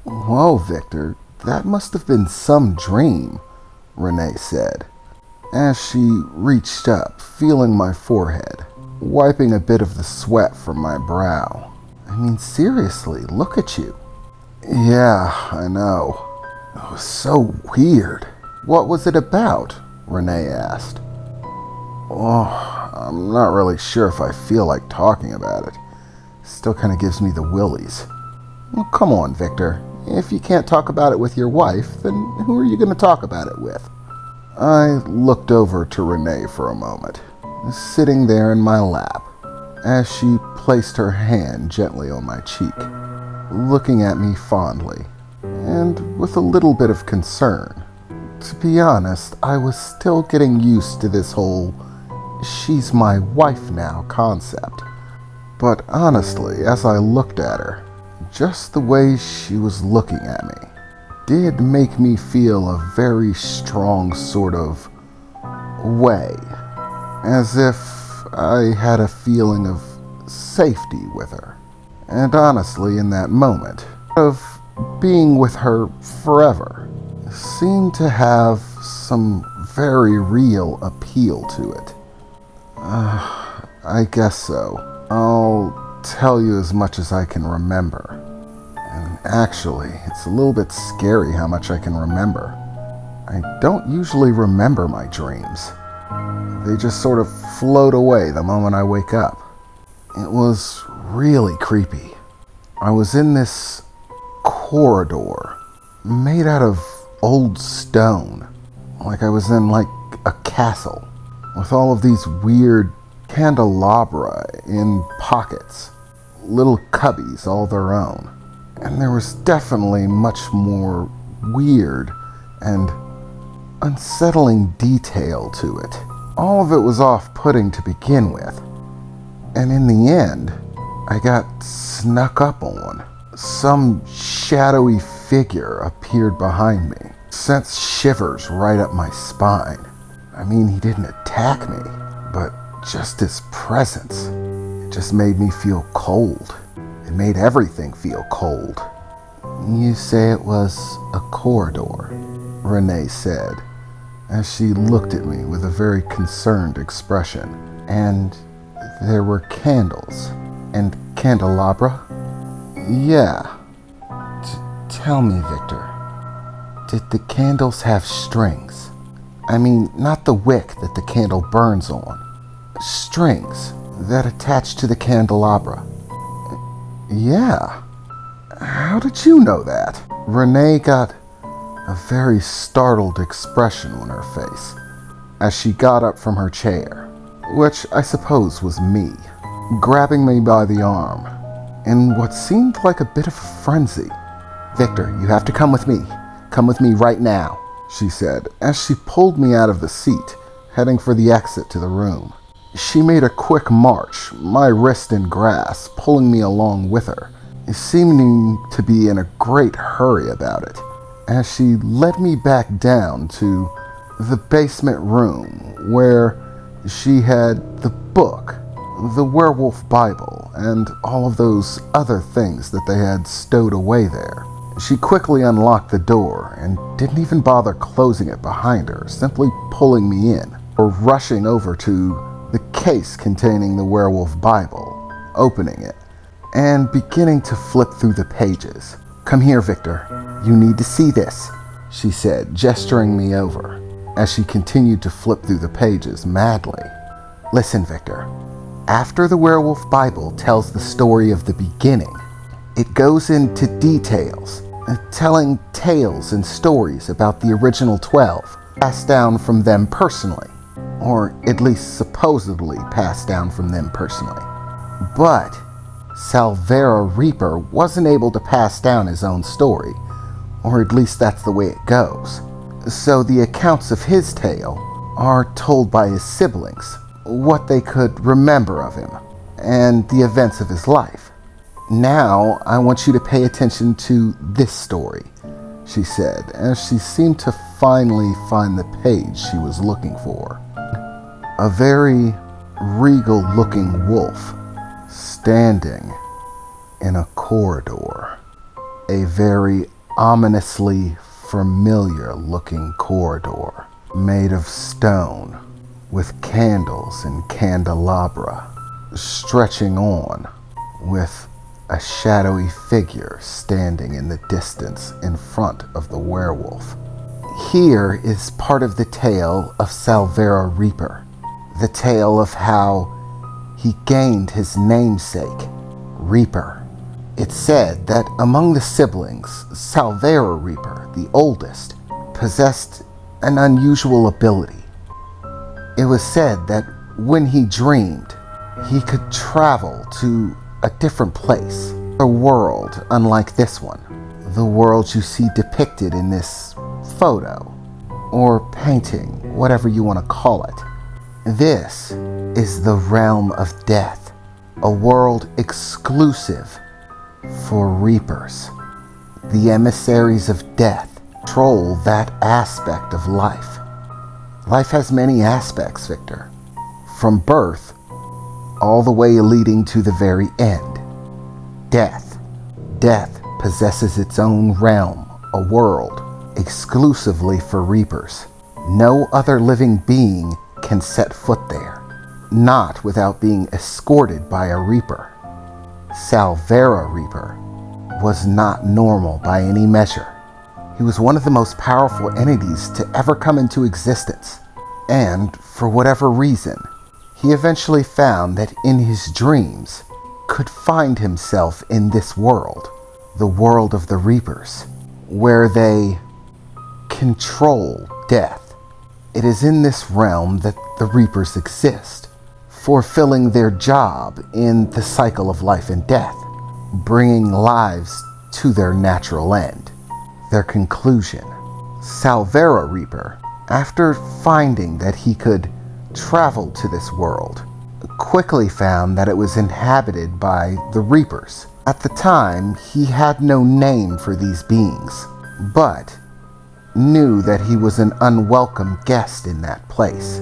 Whoa, Victor, that must have been some dream, Renee said, as she reached up, feeling my forehead, wiping a bit of the sweat from my brow. I mean, seriously, look at you. Yeah, I know. It was so weird. What was it about? Renee asked. Oh, I'm not really sure if I feel like talking about it. Still kind of gives me the willies. Well, come on, Victor. If you can't talk about it with your wife, then who are you going to talk about it with? I looked over to Renee for a moment, sitting there in my lap, as she placed her hand gently on my cheek, looking at me fondly, and with a little bit of concern. To be honest, I was still getting used to this whole she's my wife now concept. But honestly, as I looked at her, just the way she was looking at me did make me feel a very strong sort of way, as if I had a feeling of safety with her. And honestly, in that moment of being with her forever seemed to have some very real appeal to it. I guess so. I'll tell you as much as I can remember. And actually, it's a little bit scary how much I can remember. I don't usually remember my dreams. They just sort of float away the moment I wake up. It was really creepy. I was in this corridor made out of old stone, like I was in like a castle, with all of these weird candelabra in pockets, little cubbies all their own. And there was definitely much more weird and unsettling detail to it. All of it was off-putting to begin with. And in the end, I got snuck up on. Some shadowy figure appeared behind me, sent shivers right up my spine. I mean, he didn't attack me, but just his presence, it just made me feel cold. It made everything feel cold. You say it was a corridor, Renee said, as she looked at me with a very concerned expression. And there were candles and candelabra? Yeah. Tell me, Victor, did the candles have strings? I mean, not the wick that the candle burns on. Strings that attach to the candelabra. Yeah. How did you know that? Renee got a very startled expression on her face as she got up from her chair, which I suppose was me, grabbing me by the arm in what seemed like a bit of a frenzy. Victor, you have to come with me. Come with me right now, she said, as she pulled me out of the seat, heading for the exit to the room. She made a quick march, my wrist in grasp, pulling me along with her, seeming to be in a great hurry about it, as she led me back down to the basement room where she had the book, the werewolf Bible, and all of those other things that they had stowed away there. She quickly unlocked the door and didn't even bother closing it behind her, simply pulling me in, or rushing over to the case containing the werewolf Bible, opening it, and beginning to flip through the pages. Come here, Victor. You need to see this, she said, gesturing me over, as she continued to flip through the pages madly. Listen, Victor. After the werewolf Bible tells the story of the beginning, it goes into details, telling tales and stories about the original 12, passed down from them personally, or at least supposedly passed down from them personally. But Salvera Reaper wasn't able to pass down his own story, or at least that's the way it goes. So the accounts of his tale are told by his siblings, what they could remember of him, and the events of his life. Now, I want you to pay attention to this story, she said, as she seemed to finally find the page she was looking for. A very regal-looking wolf standing in a corridor. A very ominously familiar-looking corridor made of stone with candles and candelabra stretching on, with a shadowy figure standing in the distance in front of the werewolf. Here is part of the tale of savige-Reaper, the tale of how he gained his namesake, Reaper. It's said that among the siblings, savige-Reaper, the oldest, possessed an unusual ability. It was said that when he dreamed, he could travel to a different place, a world unlike this one, the world you see depicted in this photo, or painting, whatever you want to call it. This is the realm of death, a world exclusive for Reapers. The emissaries of death control that aspect of life. Life has many aspects, Victor, from birth all the way leading to the very end. Death. Death possesses its own realm, a world, exclusively for Reapers. No other living being can set foot there, not without being escorted by a Reaper. savige-Reaper was not normal by any measure. He was one of the most powerful entities to ever come into existence, and for whatever reason, he eventually found that in his dreams could find himself in this world, the world of the Reapers, where they control death. It is in this realm that the Reapers exist, fulfilling their job in the cycle of life and death, bringing lives to their natural end, their conclusion. savige-Reaper, after finding that he could travel to this world, quickly found that it was inhabited by the Reapers. At the time, he had no name for these beings, but knew that he was an unwelcome guest in that place,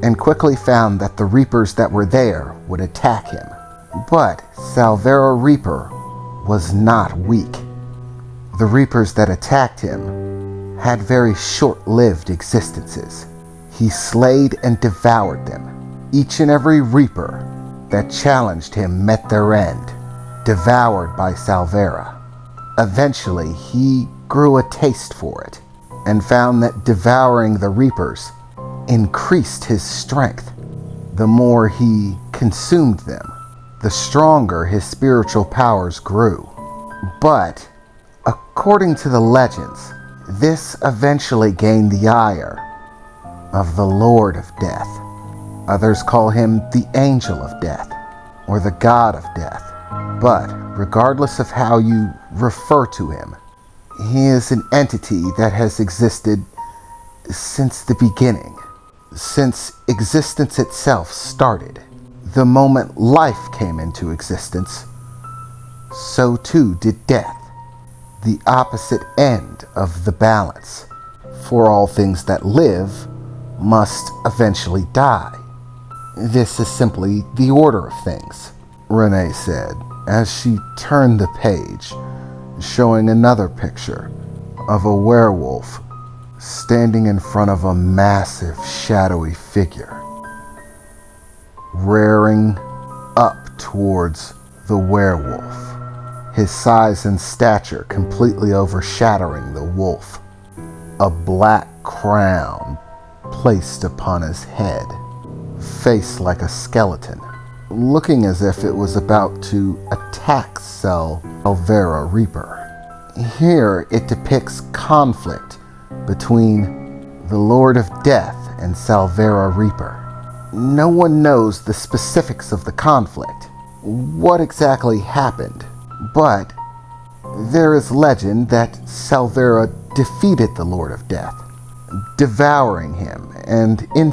and quickly found that the Reapers that were there would attack him. But savige-Reaper was not weak. The Reapers that attacked him had very short-lived existences. He slayed and devoured them. Each and every Reaper that challenged him met their end, devoured by savige. Eventually, he grew a taste for it, and found that devouring the Reapers increased his strength. The more he consumed them, the stronger his spiritual powers grew. But, according to the legends, this eventually gained the ire of the Lord of Death. Others call him the Angel of Death, or the God of Death. But, regardless of how you refer to him, he is an entity that has existed since the beginning, since existence itself started. The moment life came into existence, so too did death, the opposite end of the balance. For all things that live must eventually die. This is simply the order of things, Renee said, as she turned the page, showing another picture of a werewolf standing in front of a massive shadowy figure, rearing up towards the werewolf, his size and stature completely overshadowing the wolf, a black crown placed upon his head, face like a skeleton, looking as if it was about to attack savige-Reaper. Here it depicts conflict between the Lord of Death and savige-Reaper. No one knows the specifics of the conflict, what exactly happened, but there is legend that savige defeated the Lord of Death, devouring him, and in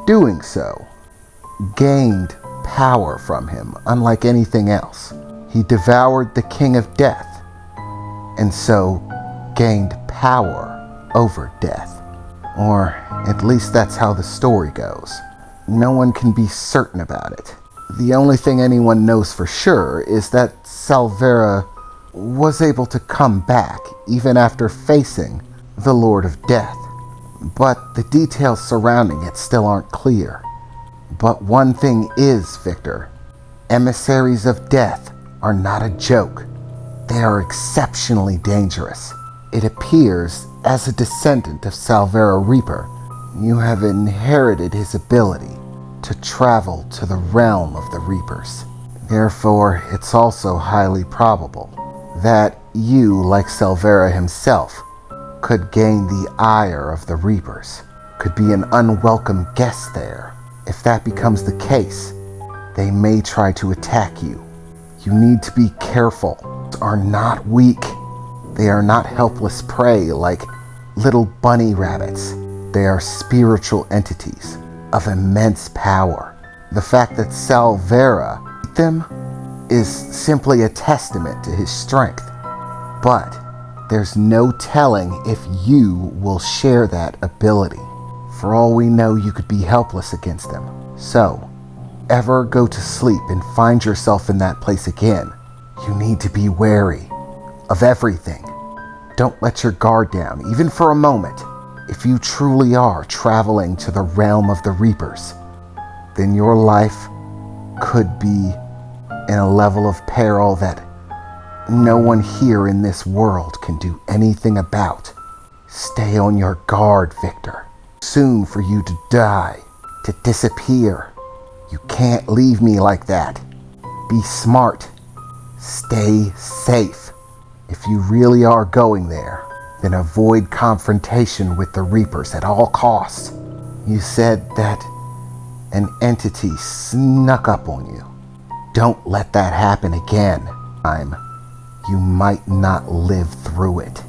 doing so, gained power from him unlike anything else. He devoured the King of Death, and so gained power over death. Or at least that's how the story goes. No one can be certain about it. The only thing anyone knows for sure is that savige was able to come back even after facing the Lord of Death. But the details surrounding it still aren't clear. But one thing is, Victor, emissaries of death are not a joke. They are exceptionally dangerous. It appears, as a descendant of Salvera Reaper, you have inherited his ability to travel to the realm of the Reapers. Therefore, it's also highly probable that you, like Salvera himself, could gain the ire of the Reapers, could be an unwelcome guest there. If that becomes the case, they may try to attack you. You need to be careful. They are not weak. They are not helpless prey like little bunny rabbits. They are spiritual entities of immense power. The fact that Salvera beat them is simply a testament to his strength. But there's no telling if you will share that ability. For all we know, you could be helpless against them. So, ever go to sleep and find yourself in that place again, you need to be wary of everything. Don't let your guard down, even for a moment. If you truly are traveling to the realm of the Reapers, then your life could be in a level of peril that no one here in this world can do anything about. Stay on your guard, Victor. Soon for you to die, to disappear. You can't leave me like that. Be smart. Stay safe. If you really are going there, then avoid confrontation with the Reapers at all costs. You said that an entity snuck up on you. Don't let that happen again. You might not live through it.